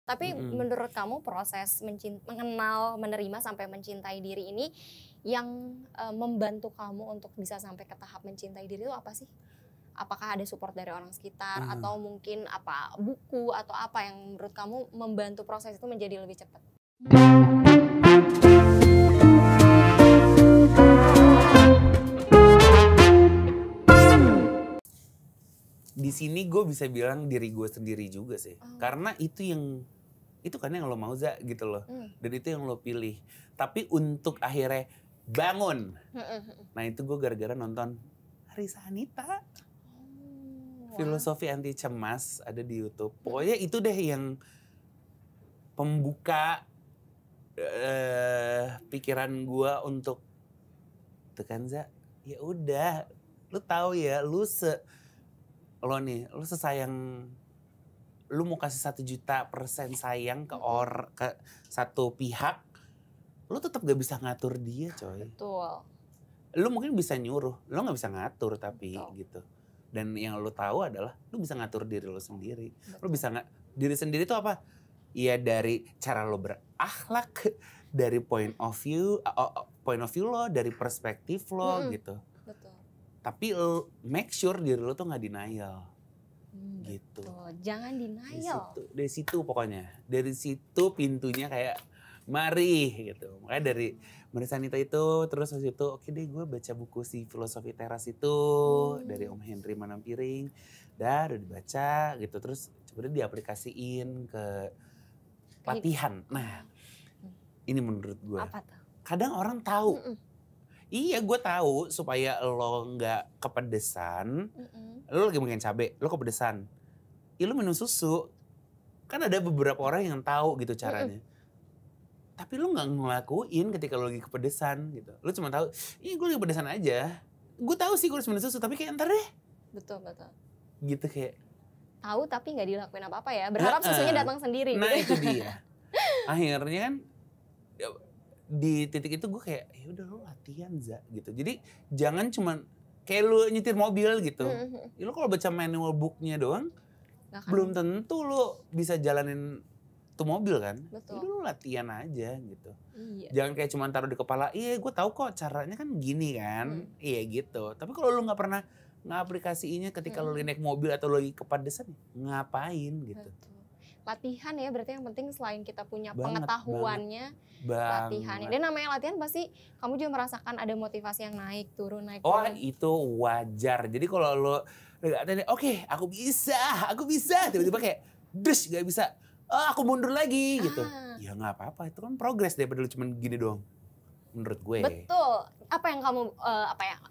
Tapi menurut kamu proses mengenal, menerima sampai mencintai diri ini yang membantu kamu untuk bisa sampai ke tahap mencintai diri itu apa sih? Apakah ada support dari orang sekitar atau mungkin apa buku atau apa yang menurut kamu membantu proses itu menjadi lebih cepat? Di sini gue bisa bilang diri gue sendiri juga sih. Karena itu kan yang lo mau gitu loh. Dan itu yang lo pilih. Tapi untuk akhirnya bangun. Nah itu gue gara-gara nonton Risa Anita. Filosofi Anti Cemas ada di YouTube. Pokoknya itu deh yang pembuka pikiran gue untuk tekan ya udah, lu tahu ya, lu sesayang, lu mau kasih 1.000.000% sayang ke satu pihak, lu tetap gak bisa ngatur dia, coy. Betul. Lu mungkin bisa nyuruh, lu gak bisa ngatur tapi gitu. Dan yang lu tahu adalah lu bisa ngatur diri lu sendiri. Betul. Lu bisa diri sendiri itu apa? Ya dari cara lo berakhlak, dari point of view lo, dari perspektif lo gitu. Betul. Tapi make sure diri lo tuh gak denial. Gitu. Betul. Jangan denial. Dari situ pokoknya. Dari situ pintunya kayak mari gitu. Makanya dari Risa Anita itu terus habis itu oke deh gue baca buku si Filosofi Teras itu dari Om Henry Manampiring. Udah dibaca gitu terus coba diaplikasiin ke latihan. Nah, ini menurut gue. Apa tuh? Kadang orang tahu. Iya, gue tahu supaya lo nggak kepedesan. Lo lagi makan cabai, lo kepedesan. Ya lo minum susu. Kan ada beberapa orang yang tahu gitu caranya. Tapi lo nggak ngelakuin ketika lo lagi kepedesan gitu. Lo cuma tahu, gue lagi kepedesan aja. Gue tahu sih gue harus minum susu, tapi kayak ntar deh. Betul. Gitu kayak. Tahu tapi nggak dilakuin apa-apa ya. Berharap susunya datang sendiri. Nah gitu. itu dia. Akhirnya kan di titik itu gue kayak ya udah lo latihan gitu. Jadi jangan cuman kayak lo nyetir mobil gitu. Ya lo kalau baca manual booknya doang, belum tentu lo bisa jalanin tuh mobil kan. Betul. Jadi lo latihan aja gitu. Iya. Jangan kayak cuman taruh di kepala, iya gue tahu kok caranya kan gini kan. Iya gitu. Tapi kalau lo nggak pernah ngaplikasiinnya ketika lo lagi naik mobil atau lagi kepedesan, ngapain gitu. Betul. Latihan ya berarti yang penting selain kita punya pengetahuannya, latihannya. Dan namanya latihan pasti kamu juga merasakan ada motivasi yang naik turun. Oh itu wajar. Jadi kalau lo oke, aku bisa. Tiba-tiba kayak dus gak bisa. Oh aku mundur lagi gitu. Ya gak apa-apa, itu kan progres daripada lo cuman gini doang. Menurut gue. Betul. Apa yang kamu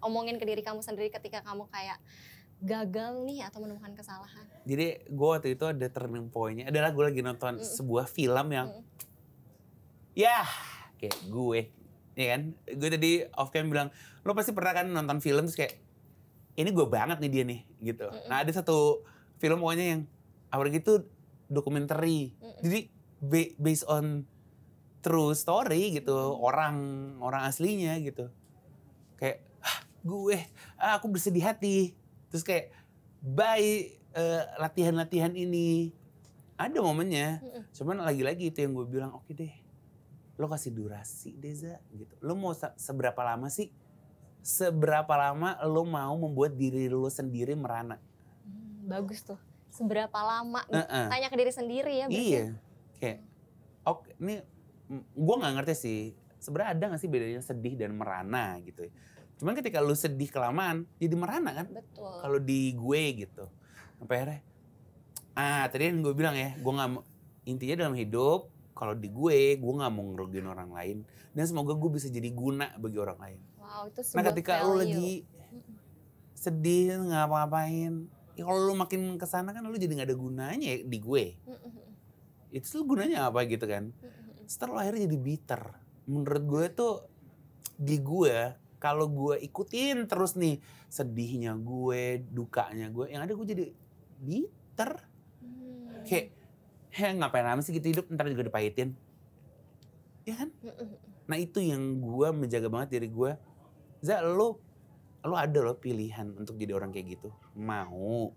omongin ke diri kamu sendiri ketika kamu kayak gagal nih atau menemukan kesalahan? Jadi gue waktu itu ada turning point-nya adalah gue lagi nonton sebuah film yang ya kayak gue, ya kan? Gue tadi off cam bilang, lo pasti pernah kan nonton film terus kayak ini gue banget nih dia nih gitu. Nah ada satu film pokoknya yang apalagi itu dokumenter. Jadi based on true story gitu, orang aslinya gitu. Kayak aku bersedih hati. Terus kayak latihan-latihan ini ada momennya. Cuman lagi-lagi itu yang gue bilang oke deh. Lo kasih durasi Deza gitu. Lo mau seberapa lama sih? Seberapa lama lo mau membuat diri lo sendiri merana? Bagus tuh. Seberapa lama? Tanya ke diri sendiri ya. Iya. Kayak oke ini gue gak ngerti sih. Sebenarnya ada gak sih bedanya sedih dan merana gitu ya. Cuman ketika lu sedih kelamaan, jadi merana kan? Betul. Kalau di gue gitu. Sampai akhirnya, tadi yang gue bilang ya, gue gak mau, intinya dalam hidup, kalau di gue gak mau ngerugiin orang lain. Dan semoga gue bisa jadi guna bagi orang lain. Wow, itu sebuah ketika lu lagi sedih, ngapa-ngapain, ya kalau lu makin kesana kan lu jadi gak ada gunanya ya di gue. Itu gunanya apa gitu kan? Setelah akhirnya jadi bitter. Menurut gue tuh, di gue, kalau gue ikutin terus nih sedihnya gue, dukanya gue, yang ada gue jadi bitter. Kayak, ngapain lama sih gitu hidup, ntar juga dipahitin. Ya kan? Nah itu yang gue menjaga banget diri gue. Lo ada lo pilihan untuk jadi orang kayak gitu. Mau,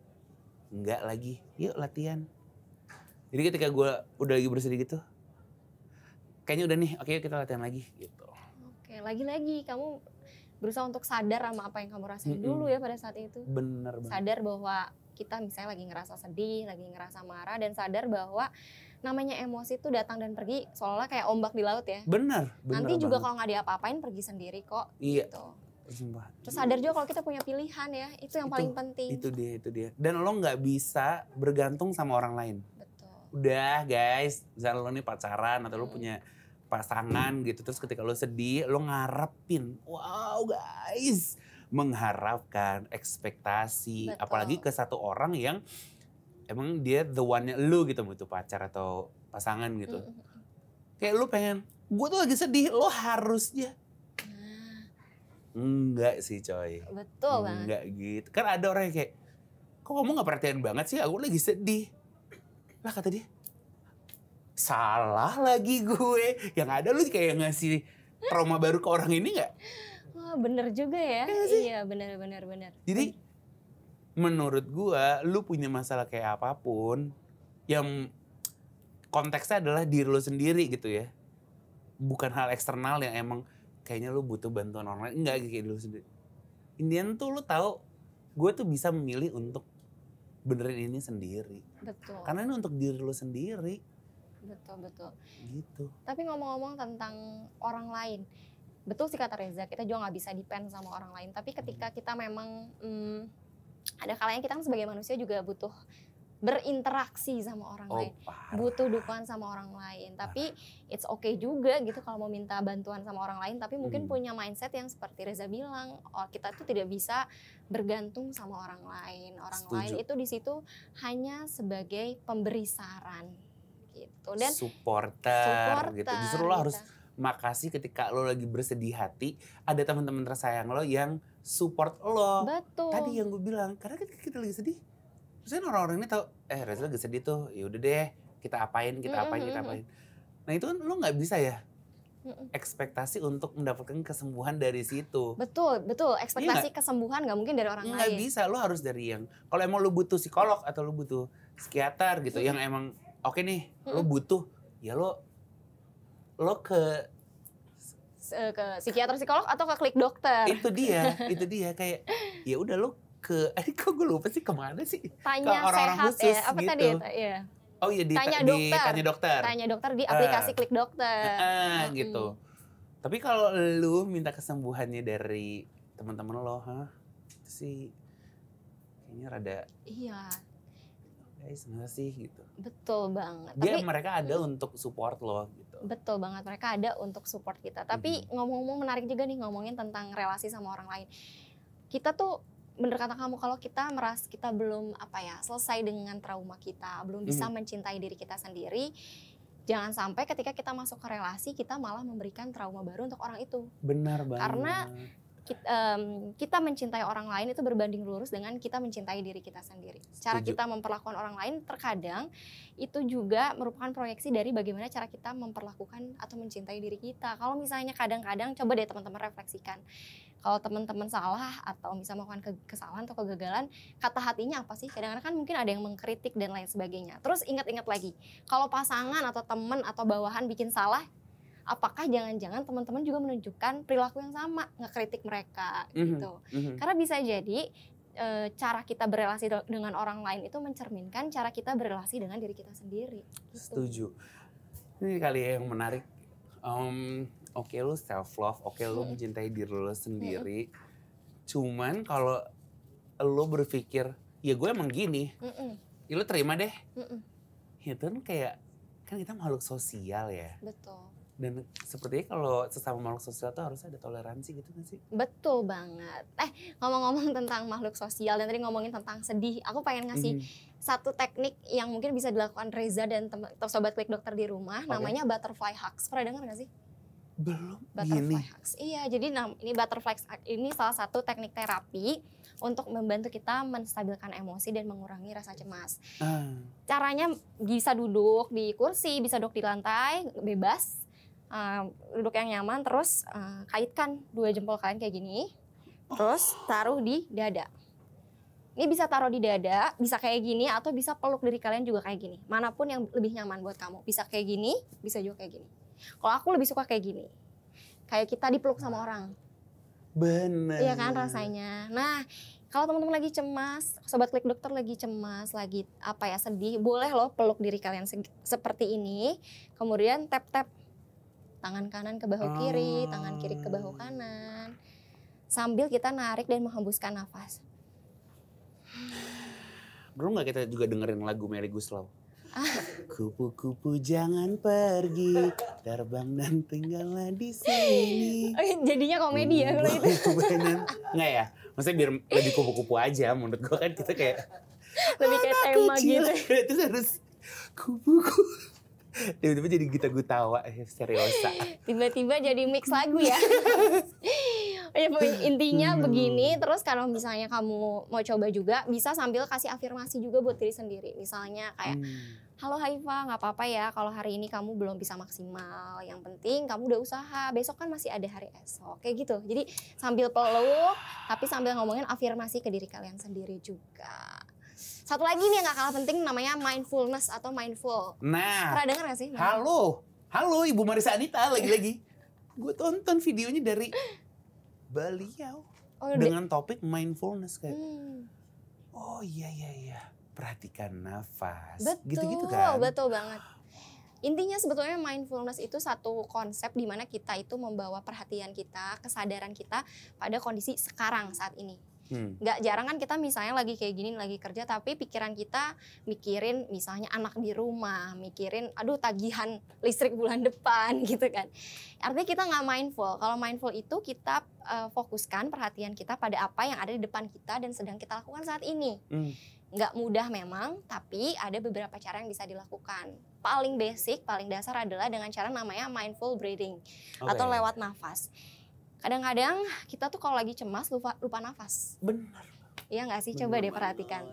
enggak lagi, yuk latihan. Jadi ketika gue udah lagi bersedih gitu, kayaknya udah nih, oke kita latihan lagi gitu. Oke, lagi-lagi kamu berusaha untuk sadar sama apa yang kamu rasain dulu ya pada saat itu. Bener banget. Sadar bahwa kita misalnya lagi ngerasa sedih, lagi ngerasa marah, dan sadar bahwa namanya emosi itu datang dan pergi seolah kayak ombak di laut ya. Bener Nanti juga banget. kalau nggak diapa-apain pergi sendiri kok. Iya. Gitu. Sumpah. Terus sadar juga kalau kita punya pilihan ya, itu yang paling penting. Itu dia. Dan lo nggak bisa bergantung sama orang lain. Betul. Udah guys, misalnya lo nih pacaran atau lo punya pasangan gitu, terus ketika lo sedih, lo ngarepin, wow guys, mengharapkan ekspektasi, Betul. apalagi ke satu orang yang emang dia the one-nya lo gitu, itu pacar atau pasangan gitu. Kayak lo pengen, gue tuh lagi sedih, lo harusnya. Enggak sih coy. Betul banget. Enggak gitu. Kan ada orang yang kayak, kok kamu gak perhatian banget sih, aku lagi sedih. Lah kata dia, salah lagi gue. Yang ada lu kayak ngasih trauma baru ke orang ini gak? Wah bener juga ya. Iya bener. Jadi menurut gue, lu punya masalah kayak apapun, yang konteksnya adalah diri lu sendiri gitu ya. Bukan hal eksternal yang emang kayaknya lu butuh bantuan orang lain. Enggak kayak diri lu sendiri. Indian tuh lu tahu, gue tuh bisa memilih untuk benerin ini sendiri. Betul. Karena ini untuk diri lu sendiri. Betul. Gitu. Tapi ngomong-ngomong tentang orang lain, betul sih kata Reza, kita juga nggak bisa depend sama orang lain. Tapi ketika kita memang ada kalanya kita kan sebagai manusia juga butuh berinteraksi sama orang lain, butuh dukungan sama orang lain. Tapi it's okay juga gitu kalau mau minta bantuan sama orang lain. Tapi mungkin punya mindset yang seperti Reza bilang, kita tuh tidak bisa bergantung sama orang lain. Orang lain itu di situ hanya sebagai pemberi saran. Gitu. Dan supporter gitu. Justru lo harus makasih ketika lo lagi bersedih hati, ada teman-teman tersayang lo yang support lo. Betul. Tadi yang gue bilang, karena kita lagi sedih, terus kan orang-orang ini tahu, Reza lagi sedih tuh, ya udah deh, kita apain. Nah itu kan lo nggak bisa ya ekspektasi untuk mendapatkan kesembuhan dari situ. Betul. Ekspektasi kesembuhan nggak mungkin dari orang lain. Nggak bisa, lo harus dari yang, kalau emang lo butuh psikolog atau lo butuh psikiater gitu, yang emang oke nih, lo butuh, ya lo ke psikiater, psikolog atau ke klik dokter. Itu dia kayak ya udah lo ke, kok gue lupa sih kemana sih? Tanya ke orang-orang sehat khusus ya, apa gitu. tadi ya? Oh iya tanya dokter. Tanya dokter di aplikasi klik dokter. Gitu. Tapi kalau lu minta kesembuhannya dari teman-teman lo, itu sih kayaknya rada. Iya. Guys, enggak sih gitu. Betul banget. Mereka ada untuk support lo gitu. Betul banget, mereka ada untuk support kita. Tapi ngomong-ngomong menarik juga nih ngomongin tentang relasi sama orang lain. Kita tuh bener kata kamu, kalau kita merasa kita belum selesai dengan trauma kita, belum bisa mencintai diri kita sendiri, jangan sampai ketika kita masuk ke relasi kita malah memberikan trauma baru untuk orang itu. Benar banget. Karena kita mencintai orang lain itu berbanding lurus dengan kita mencintai diri kita sendiri. Cara kita memperlakukan orang lain terkadang itu juga merupakan proyeksi dari bagaimana cara kita memperlakukan atau mencintai diri kita. Kalau misalnya kadang-kadang, coba deh teman-teman refleksikan. Kalau teman-teman salah atau misalnya melakukan kesalahan atau kegagalan, kata hatinya apa sih? Kadang-kadang kan mungkin ada yang mengkritik dan lain sebagainya. Terus ingat-ingat lagi, kalau pasangan atau teman atau bawahan bikin salah, apakah jangan-jangan teman-teman juga menunjukkan perilaku yang sama, ngekritik mereka gitu. Karena bisa jadi cara kita berelasi dengan orang lain itu mencerminkan cara kita berelasi dengan diri kita sendiri. Gitu. Setuju. Ini kali yang menarik. Oke, lu self love, oke lu mencintai diri lu sendiri. Cuman kalau lu berpikir, ya gue emang gini, ya lu terima deh. Itu kan kayak, kan kita makhluk sosial ya. Betul. Dan sepertinya kalau sesama makhluk sosial tuh harusnya ada toleransi gitu kan sih? Betul banget. Ngomong-ngomong tentang makhluk sosial dan tadi ngomongin tentang sedih, aku pengen ngasih satu teknik yang mungkin bisa dilakukan Reza dan sobat klik dokter di rumah, namanya butterfly hugs. Pernah dengar gak sih? Belum. Butterfly hugs. Iya, jadi ini butterfly hugs ini salah satu teknik terapi untuk membantu kita menstabilkan emosi dan mengurangi rasa cemas. Caranya bisa duduk di kursi, bisa duduk di lantai, bebas. Duduk yang nyaman, terus kaitkan 2 jempol kalian kayak gini, terus taruh di dada. Ini bisa taruh di dada, bisa kayak gini, atau bisa peluk diri kalian juga kayak gini. Manapun yang lebih nyaman buat kamu. Bisa kayak gini, bisa juga kayak gini. Kalau aku lebih suka kayak gini. Kayak kita dipeluk sama orang. Bener. Iya kan rasanya. Nah, kalau teman-teman lagi cemas, sobat klik dokter lagi cemas, lagi sedih, boleh loh peluk diri kalian seperti ini. Kemudian tap-tap tangan kanan ke bahu kiri, tangan kiri ke bahu kanan. Sambil kita narik dan menghembuskan nafas. Belum nggak kita juga dengerin lagu Melly Guslow? Kupu-kupu jangan pergi, terbang dan tinggallah di sini. Jadinya komedi ya kalau itu. Nggak ya? Maksudnya biar lebih kupu-kupu aja. Menurut gue kan kita kayak lebih kayak tema gitu. Terus harus kupu-kupu. Tiba-tiba jadi Gita Gutawa, seriosa. Tiba-tiba jadi mix lagu ya. Ya, intinya begini, terus kalau misalnya kamu mau coba juga, bisa sambil kasih afirmasi juga buat diri sendiri. Misalnya kayak, halo Haifa, gak apa-apa ya kalau hari ini kamu belum bisa maksimal. Yang penting kamu udah usaha, besok kan masih ada hari esok. Kayak gitu, jadi sambil peluk, tapi sambil ngomongin afirmasi ke diri kalian sendiri juga. Satu lagi nih yang gak kalah penting namanya mindfulness atau mindful. Nah, pernah dengar gak sih? Halo Ibu Marisa Anita lagi-lagi. Gue tonton videonya dari beliau dengan topik mindfulness kayak. Oh iya. Perhatikan nafas. Betul, gitu-gitu kan. Betul banget. Intinya sebetulnya mindfulness itu satu konsep di mana kita itu membawa perhatian kita, kesadaran kita pada kondisi sekarang saat ini. Gak jarang kan kita misalnya lagi kayak gini, lagi kerja, tapi pikiran kita mikirin misalnya anak di rumah, mikirin aduh tagihan listrik bulan depan gitu kan. Artinya kita gak mindful. Kalau mindful itu kita fokuskan perhatian kita pada apa yang ada di depan kita dan sedang kita lakukan saat ini. Gak mudah memang, tapi ada beberapa cara yang bisa dilakukan. Paling basic, paling dasar adalah dengan cara namanya mindful breathing atau lewat nafas. Kadang-kadang kita tuh kalau lagi cemas lupa nafas. Benar. Iya nggak sih? Coba deh perhatikan.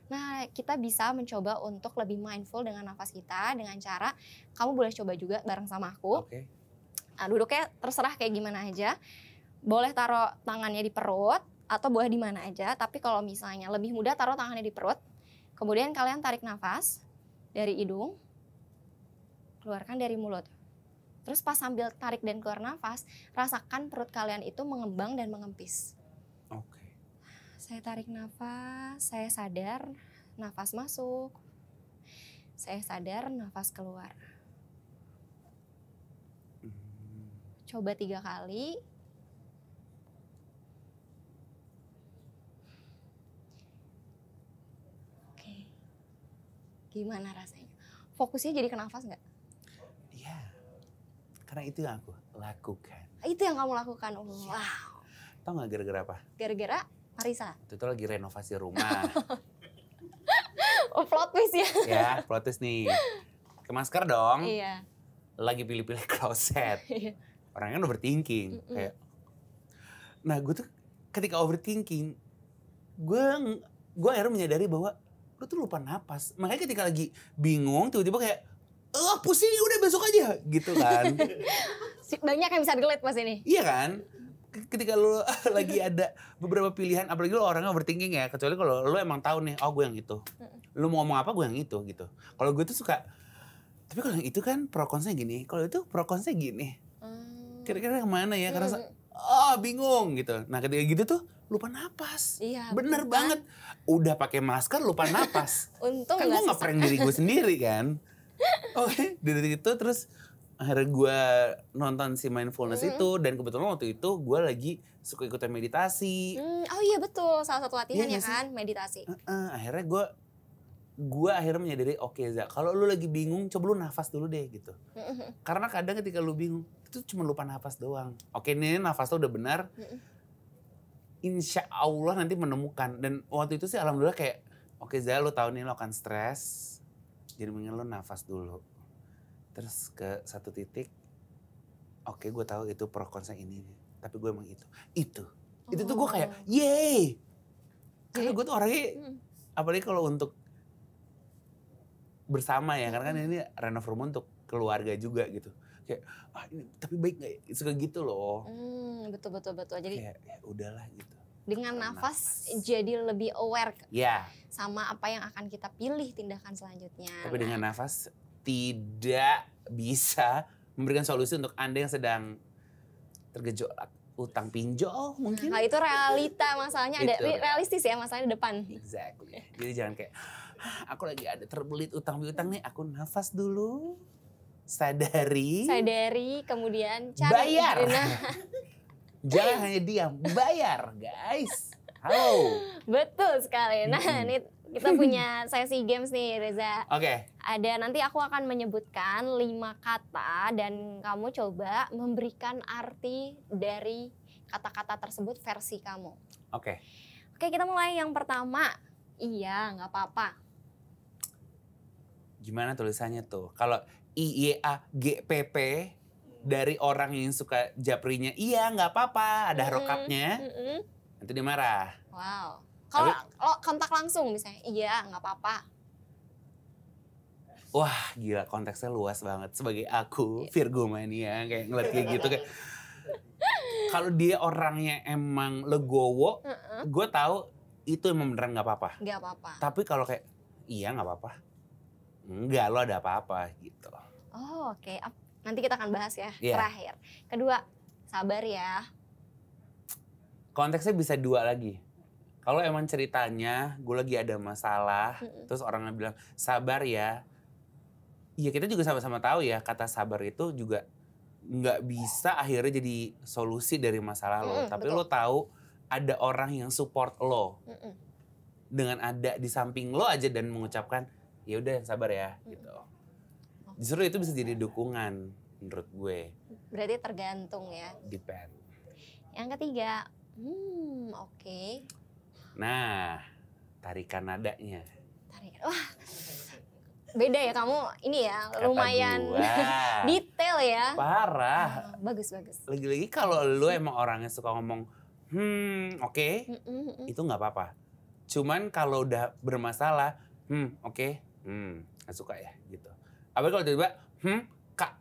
Nah, kita bisa mencoba untuk lebih mindful dengan nafas kita dengan cara kamu boleh coba juga bareng sama aku. Oke. Nah, duduknya terserah kayak gimana aja. Boleh taruh tangannya di perut atau boleh di mana aja. Tapi kalau misalnya lebih mudah taruh tangannya di perut. Kemudian kalian tarik nafas dari hidung, keluarkan dari mulut. Terus pas sambil tarik dan keluar nafas, rasakan perut kalian itu mengembang dan mengempis. Oke. Saya tarik nafas, saya sadar, nafas masuk. Saya sadar, nafas keluar. Coba 3 kali. Oke. Gimana rasanya? Fokusnya jadi ke nafas nggak? Karena itu yang aku lakukan. Itu yang kamu lakukan? Wow. Tahu gak gara-gara apa? Gara-gara Marisa? Itu lagi renovasi rumah. Oh, plot twist ya? Ya, plot twist nih. Ke masker dong. Iya. Lagi pilih-pilih kloset. Orangnya kan overthinking. Kayak. Nah, gue tuh ketika overthinking, gue akhirnya menyadari bahwa lu tuh lupa napas. Makanya ketika lagi bingung, tiba-tiba kayak, pusing udah besok aja gitu kan. Banyak yang bisa delete pas ini. Iya kan? Ketika lu lagi ada beberapa pilihan, apalagi lu orangnya overthinking ya, kecuali kalau lu emang tahu nih, gue yang itu. Lu mau ngomong apa, gue yang itu gitu. Kalau gue tuh suka, tapi kalau yang itu kan pro konnya gini, kalau itu pro konnya gini. Kira-kira kemana ya? Karena bingung gitu. Nah ketika gitu tuh lupa napas. Iya, bener banget. Udah pakai masker lupa napas. Untung kan gue nge-prank diri gue sendiri kan. Oke, dari itu terus akhirnya gue nonton si mindfulness itu dan kebetulan waktu itu gue lagi suka ikutan meditasi. Oh iya betul, salah satu latihan ya kan meditasi. Akhirnya gue akhirnya menyadari Za, kalau lu lagi bingung coba lu nafas dulu deh gitu. Karena kadang ketika lu bingung itu cuma lupa nafas doang. Oke, ini nafas lu udah benar. Insya Allah nanti menemukan. Dan waktu itu sih alhamdulillah kayak Za, lu tahu nih lo akan stres. Jadi mendingan lo nafas dulu. Terus ke satu titik, gue tahu itu pro kontra ini. Tapi gue emang itu. Itu tuh gue kayak, yeay! Karena gue tuh orangnya, apalagi kalau untuk bersama ya. Karena kan ini renov rumah untuk keluarga juga gitu. Kayak, ini tapi baik gak ya? Suka gitu loh. Betul. Jadi kayak, ya udahlah gitu. Dengan nafas jadi lebih aware Ya. sama apa yang akan kita pilih tindakan selanjutnya. Tapi dengan nafas tidak bisa memberikan solusi untuk Anda yang sedang tergejolak utang pinjol mungkin. Nah, itu realita masalahnya ada Itu. realistis ya masalahnya di depan. Exactly. Jadi jangan kayak aku lagi ada terbelit utang piutang nih, aku nafas dulu. Sadari, Kemudian cari. bayar. Nah, Jangan hanya diam, bayar guys. Halo. betul sekali. Nah, ini kita punya sesi games nih Reza. Oke. Ada nanti aku akan menyebutkan 5 kata dan kamu coba memberikan arti dari kata-kata tersebut versi kamu. Oke. Oke, kita mulai yang pertama. Iya, nggak apa-apa. Gimana tulisannya tuh? Kalau IYAGPP dari orang yang suka japrinya, iya nggak apa-apa, ada harokatnya, nanti dia marah. Wow. Kalau kontak langsung misalnya, iya nggak apa-apa. Wah gila, konteksnya luas banget. Sebagai aku, Virgo mania, kayak ngeliat kayak gitu. Kayak kalau dia orangnya emang legowo, gue tahu itu emang beneran nggak apa-apa. Nggak apa-apa. Tapi kalau kayak, iya nggak apa-apa, enggak lo ada apa-apa gitu. Oh oke. Nanti kita akan bahas ya, Yeah. terakhir. Kedua, sabar ya. Konteksnya bisa dua lagi. Kalau emang ceritanya gue lagi ada masalah, terus orangnya bilang sabar ya. Iya kita juga sama-sama tahu ya kata sabar itu juga nggak bisa akhirnya jadi solusi dari masalah lo. Tapi betul. lo tahu ada orang yang support lo. Dengan ada di samping lo aja dan mengucapkan ya udah sabar ya gitu. Justru itu bisa jadi dukungan menurut gue. Berarti tergantung ya. Depend. Yang ketiga, oke. Nah, tarikan nadanya. Tarik. Wah, beda ya kamu ini ya, Kata lumayan gua. detail ya. Parah. Bagus, bagus. Lagi-lagi kalau lu emang orangnya suka ngomong, oke, itu nggak apa-apa. Cuman kalau udah bermasalah, oke, nggak suka ya gitu. Apalagi kalau tiba-tiba, kak.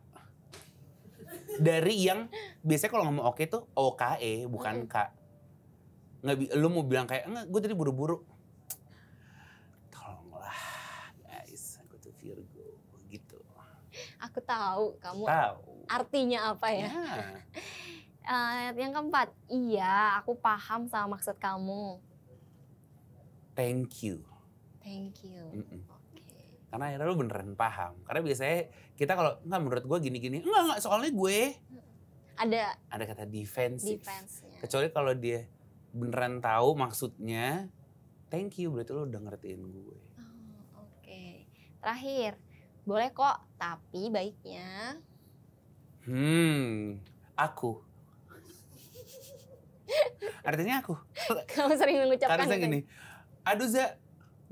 Dari yang biasanya kalau ngomong oke tuh OKE bukan kak. Lu mau bilang kayak enggak, gue tadi buru-buru. Tolonglah guys, aku tuh Virgo gitu. Aku tahu kamu Tahu. artinya apa ya. Yang keempat, iya aku paham sama maksud kamu. Thank you. Thank you. Karena akhirnya lu beneran paham. Karena biasanya kita kalau enggak menurut gue gini-gini, enggak soalnya gue ada kata defensif. Defense-nya. Kecuali kalau dia beneran tahu maksudnya, thank you berarti lu udah ngertiin gue. Oke. Terakhir, boleh kok tapi baiknya Aku. Artinya aku. kamu sering mengucapkan Karena itu. gini, aduh Za,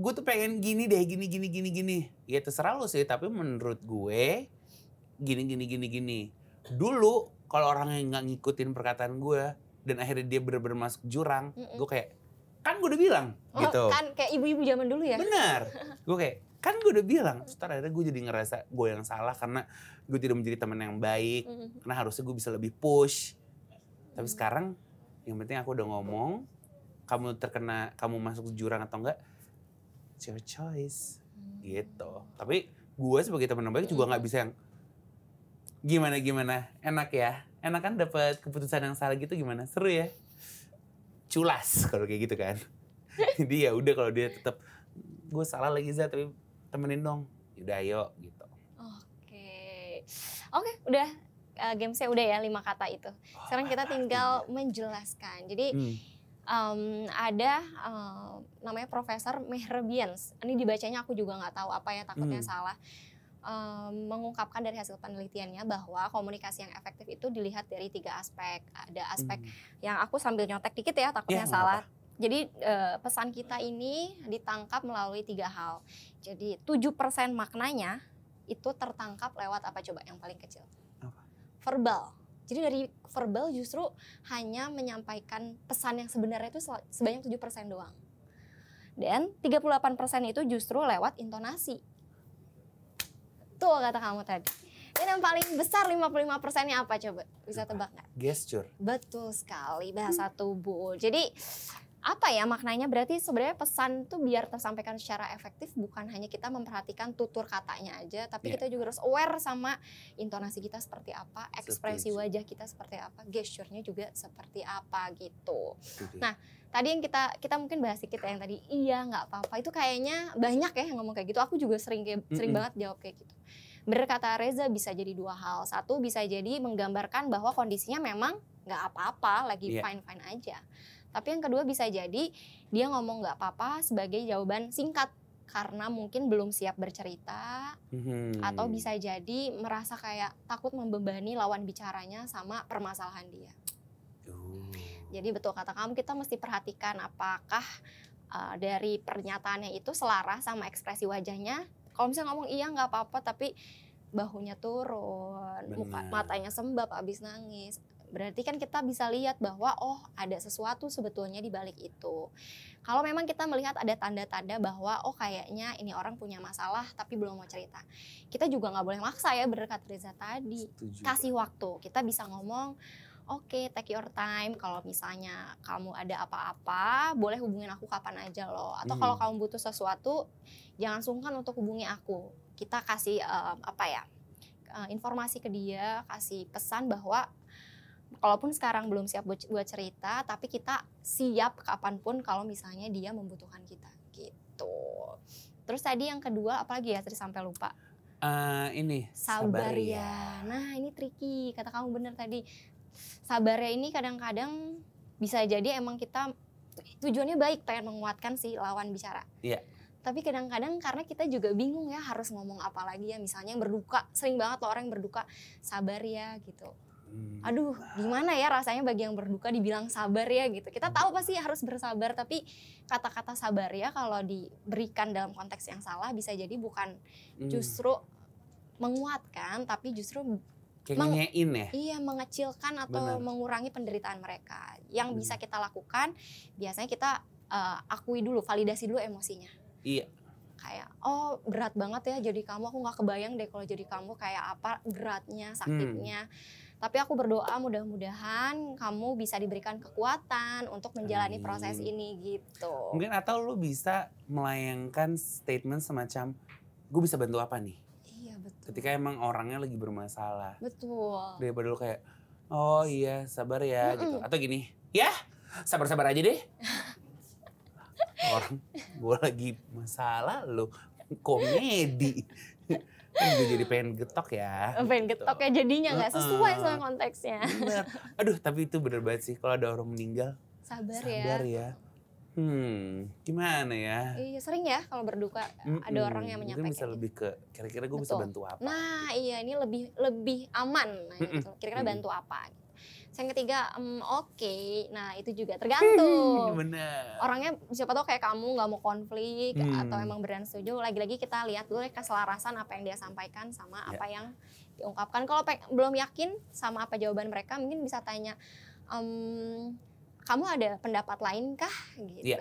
gue tuh pengen gini deh, gini. Ya terserah lo sih, tapi menurut gue gini. Dulu kalau orang yang nggak ngikutin perkataan gue dan akhirnya dia bener-bener masuk jurang, gue kayak, kan gue udah bilang gitu. Kan kayak ibu-ibu zaman dulu ya. Benar. Gue kayak, kan gue udah bilang. Terus akhirnya gue jadi ngerasa gue yang salah karena gue tidak menjadi teman yang baik. Karena harusnya gue bisa lebih push. Tapi sekarang yang penting aku udah ngomong, kamu masuk jurang atau enggak, it's your choice. Gitu. Tapi gue sebagai teman yang baik juga nggak bisa yang gimana. Enak ya. Enak kan dapat keputusan yang salah gitu gimana? Seru ya. Culas kalau kayak gitu kan. Jadi ya udah kalau dia tetap gue salah lagi Za tapi temenin dong. Yaudah ayo gitu. Oke, udah gamesnya udah ya 5 kata itu. Sekarang kita tinggal menjelaskan. Jadi ada namanya Profesor Mehrabians. Ini dibacanya aku juga nggak tahu apa ya, takutnya salah. Mengungkapkan dari hasil penelitiannya bahwa komunikasi yang efektif itu dilihat dari 3 aspek. Ada aspek yang aku sambil nyontek dikit ya, takutnya salah. Jadi pesan kita ini ditangkap melalui 3 hal. Jadi 7% maknanya itu tertangkap lewat apa coba yang paling kecil? Apa? Verbal. Jadi dari verbal justru hanya menyampaikan pesan yang sebenarnya itu sebanyak 7% doang. Dan 38% itu justru lewat intonasi. Tuh kata kamu tadi. Dan yang paling besar 55%-nya apa coba? Bisa tebak nggak? Gesture. Betul sekali, bahasa tubuh. Jadi apa ya maknanya, berarti sebenarnya pesan tuh biar tersampaikan secara efektif bukan hanya kita memperhatikan tutur katanya aja, tapi kita juga harus aware sama intonasi kita seperti apa, ekspresi wajah kita seperti apa, gesturnya juga seperti apa gitu. Nah, tadi yang kita mungkin bahas sedikit yang tadi iya nggak apa-apa itu kayaknya banyak ya yang ngomong kayak gitu. Aku juga sering banget jawab kayak gitu. Bener kata Reza, bisa jadi dua hal. Satu, bisa jadi menggambarkan bahwa kondisinya memang nggak apa-apa, lagi fine-fine aja. Tapi yang kedua bisa jadi dia ngomong nggak apa-apa sebagai jawaban singkat karena mungkin belum siap bercerita, atau bisa jadi merasa kayak takut membebani lawan bicaranya sama permasalahan dia. Jadi betul kata kamu, kita mesti perhatikan apakah dari pernyataannya itu selaras sama ekspresi wajahnya. Kalau misalnya ngomong iya nggak apa-apa tapi bahunya turun, matanya sembab abis nangis, berarti kan kita bisa lihat bahwa oh ada sesuatu sebetulnya di balik itu. Kalau memang kita melihat ada tanda-tanda bahwa oh kayaknya ini orang punya masalah tapi belum mau cerita, kita juga nggak boleh maksa ya, bener kata Reza tadi. Kasih waktu, kita bisa ngomong oke, take your time. Kalau misalnya kamu ada apa-apa, boleh hubungin aku kapan aja loh. Atau kalau kamu butuh sesuatu, jangan sungkan untuk hubungi aku. Kita kasih informasi ke dia, kasih pesan bahwa kalaupun sekarang belum siap buat cerita, tapi kita siap kapanpun kalau misalnya dia membutuhkan kita gitu. Terus tadi yang kedua, apalagi ya tadi sampai lupa. Ini sabar ya. Nah ini tricky, kata kamu bener tadi. Sabarnya ini kadang-kadang bisa jadi emang kita tujuannya baik, pengen menguatkan si lawan bicara. Iya. Tapi kadang-kadang karena kita juga bingung ya harus ngomong apa lagi ya. Misalnya yang berduka, sering banget loh orang yang berduka, sabar ya gitu. Aduh gimana ya rasanya bagi yang berduka dibilang sabar ya gitu. Kita tahu pasti harus bersabar, tapi kata-kata sabar ya kalau diberikan dalam konteks yang salah bisa jadi bukan justru menguatkan, tapi justru ngein ya? Iya, mengecilkan atau mengurangi penderitaan mereka. Yang bisa kita lakukan, biasanya kita akui dulu, validasi dulu emosinya. Iya. Kayak, oh berat banget ya jadi kamu, aku gak kebayang deh kalau jadi kamu kayak apa beratnya, sakitnya. Tapi aku berdoa mudah-mudahan kamu bisa diberikan kekuatan untuk menjalani proses ini gitu. Mungkin atau lu bisa melayangkan statement semacam, gue bisa bantu apa nih? Ketika emang orangnya lagi bermasalah. Betul. Daripada lu kayak, oh iya sabar ya gitu. Atau gini, ya sabar-sabar aja deh. Orang gue lagi masalah lu komedi. Gue jadi pengen getok ya. Pengen getok ya jadinya gak sesuai sama konteksnya. Bener. Aduh tapi itu bener banget sih kalau ada orang meninggal. Sabar ya. Gimana ya? Iya sering ya kalau berduka ada orang yang menyampaikan. Mungkin bisa lebih ke kira-kira gue bisa bantu apa? Nah iya ini lebih aman. Nah, gitu. Kira-kira bantu apa? Yang ketiga oke. Nah itu juga tergantung. Bener. Orangnya siapa tahu kayak kamu nggak mau konflik atau emang beneran setuju. Lagi-lagi kita lihat dulu keselarasan apa yang dia sampaikan sama apa yang diungkapkan. Kalau belum yakin sama apa jawaban mereka, mungkin bisa tanya. Kamu ada pendapat lain kah? Gitu.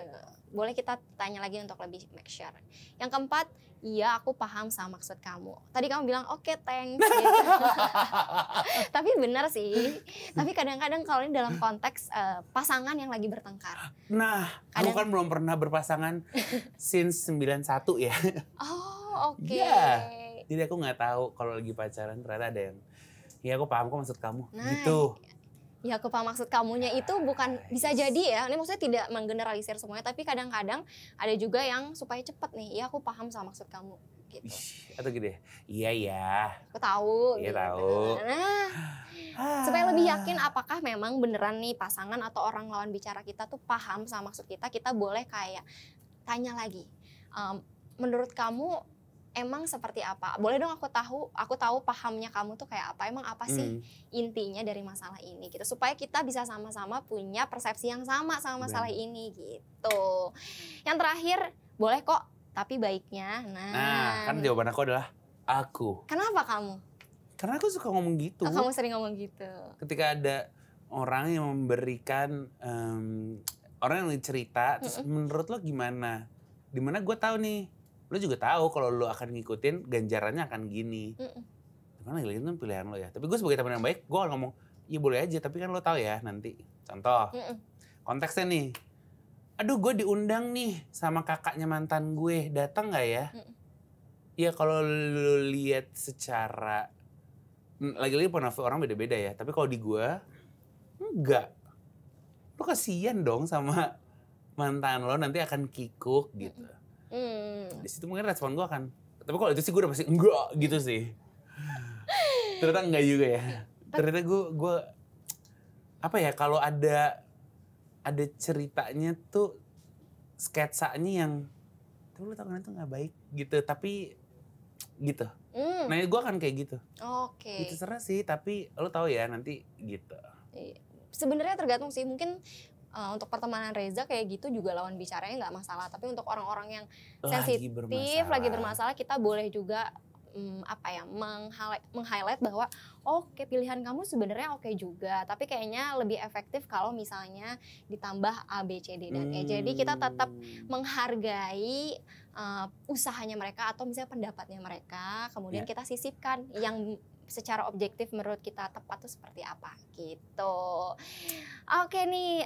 Boleh kita tanya lagi untuk lebih make sure. Yang keempat, iya aku paham sama maksud kamu. Tadi kamu bilang oke, thanks. Gitu. Tapi benar sih. Tapi kadang-kadang kalau ini dalam konteks pasangan yang lagi bertengkar. Nah, aku kan belum pernah berpasangan since 91 ya. Oh oke. Jadi aku nggak tahu kalau lagi pacaran ternyata ada yang, iya aku paham kok maksud kamu. Nah, gitu. Ya aku paham maksud kamunya itu bukan bisa jadi ya, ini maksudnya tidak menggeneralisir semuanya, tapi kadang-kadang ada juga yang supaya cepet nih, ya aku paham sama maksud kamu gitu. Atau gitu ya, iya ya. Aku tahu. Iya gitu. tahu. Nah, supaya lebih yakin apakah memang beneran nih pasangan atau orang lawan bicara kita tuh paham sama maksud kita boleh kayak tanya lagi. Menurut kamu emang seperti apa? Boleh dong aku tahu pahamnya kamu tuh kayak apa? Emang apa sih intinya dari masalah ini gitu. Supaya kita bisa sama-sama punya persepsi yang sama masalah ini gitu. Yang terakhir, boleh kok tapi baiknya. Nah, kan jawaban aku adalah aku. Kenapa kamu? Karena aku suka ngomong gitu. Kamu sering ngomong gitu. Ketika ada orang yang memberikan orang yang cerita, terus menurut lo gimana? Dimana gue tahu nih, lo juga tahu kalau lo akan ngikutin ganjarannya akan gini. Karena lagi-lagi itu pilihan lo ya. Tapi gue sebagai teman yang baik, gue akan ngomong, iya boleh aja, tapi kan lo tahu ya nanti. Contoh, konteksnya nih, aduh gue diundang nih sama kakaknya mantan gue, datang nggak ya? Ya kalau lu lihat secara, lagi-lagi point of view orang beda-beda ya. Tapi kalau di gue, enggak. Lu kasihan dong sama mantan lo, nanti akan kikuk gitu. Di situ mungkin respon gue akan, tapi kalau itu sih gue udah pasti enggak gitu sih. Ternyata enggak juga ya. Ternyata gue apa ya, kalau ada ceritanya tuh, sketsanya yang tuh lu tau kan itu nggak baik gitu, tapi gitu. Nah gue akan kayak gitu. Oke. Itu serah sih, tapi lu tahu ya nanti gitu. Sebenarnya tergantung sih, mungkin untuk pertemanan Reza kayak gitu juga lawan bicaranya nggak masalah, tapi untuk orang-orang yang sensitif lagi bermasalah kita boleh juga meng-highlight bahwa oke, pilihan kamu sebenarnya oke juga, tapi kayaknya lebih efektif kalau misalnya ditambah A, B, C, D, dan E. Jadi kita tetap menghargai usahanya mereka atau misalnya pendapatnya mereka, kemudian kita sisipkan yang secara objektif menurut kita tepat tuh seperti apa gitu. Oke nih,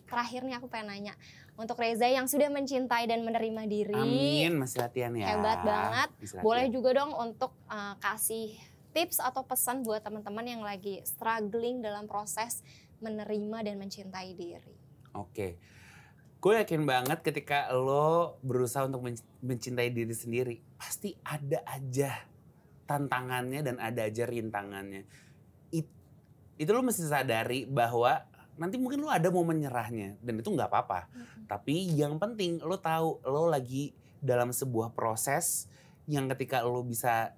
terakhir nih aku pengen nanya, untuk Reza yang sudah mencintai dan menerima diri. Amin, masih latihan ya. Hebat banget. Boleh juga dong untuk kasih tips atau pesan buat teman-teman yang lagi struggling dalam proses menerima dan mencintai diri. Oke. Gue yakin banget ketika lo berusaha untuk mencintai diri sendiri, pasti ada aja tantangannya dan ada aja rintangannya. Itu lo mesti sadari bahwa nanti mungkin lo ada momen nyerahnya dan itu nggak apa-apa. Tapi yang penting lo tahu lo lagi dalam sebuah proses yang ketika lo bisa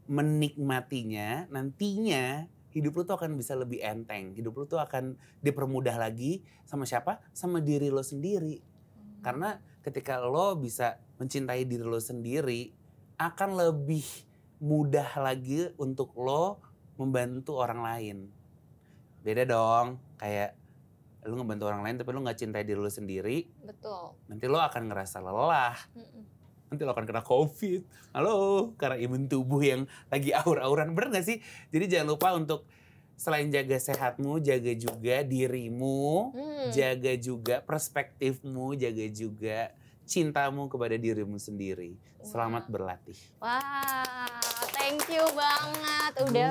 menikmatinya, nantinya hidup lo tuh akan bisa lebih enteng. Hidup lo tuh akan dipermudah lagi sama siapa? Sama diri lo sendiri. Karena ketika lo bisa mencintai diri lo sendiri, akan lebih mudah lagi untuk lo membantu orang lain. Beda dong, kayak lu ngebantu orang lain tapi lu gak cintai diri lu sendiri. Betul. Nanti lo akan ngerasa lelah. Nanti lo akan kena COVID. Halo, karena imun tubuh yang lagi aur-auran. Bener gak sih? Jadi jangan lupa untuk selain jaga sehatmu, jaga juga dirimu. Jaga juga perspektifmu, jaga juga cintamu kepada dirimu sendiri. Selamat berlatih. Wah, thank you banget udah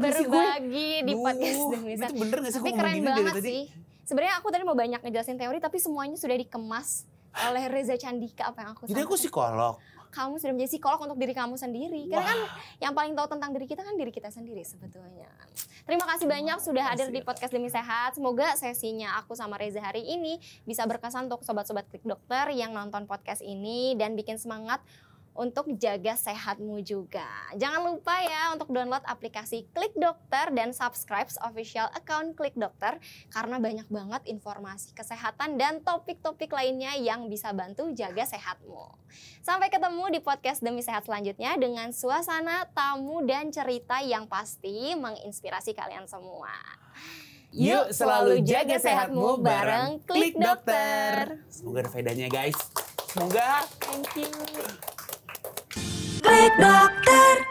berbagi di podcast Demi Sehat. Itu bener gak sih? Tapi keren banget sih. Sebenarnya aku tadi mau banyak ngejelasin teori, tapi semuanya sudah dikemas oleh Reza Candika apa yang aku sampaikan. Jadi aku psikolog. Kamu sudah menjadi psikolog untuk diri kamu sendiri. Karena kan yang paling tahu tentang diri kita kan diri kita sendiri sebetulnya. Terima kasih banyak sudah hadir di podcast Demi Sehat. Semoga sesinya aku sama Reza hari ini bisa berkesan untuk sobat-sobat Klik Dokter yang nonton podcast ini dan bikin semangat untuk jaga sehatmu juga. Jangan lupa ya untuk download aplikasi Klik Dokter dan subscribe official account Klik Dokter karena banyak banget informasi kesehatan dan topik-topik lainnya yang bisa bantu jaga sehatmu. Sampai ketemu di podcast Demi Sehat selanjutnya dengan suasana, tamu, dan cerita yang pasti menginspirasi kalian semua. Yuk selalu jaga sehatmu bareng Klik Dokter. Semoga ada faedahnya guys. Semoga. Thank you. Klik Dokter.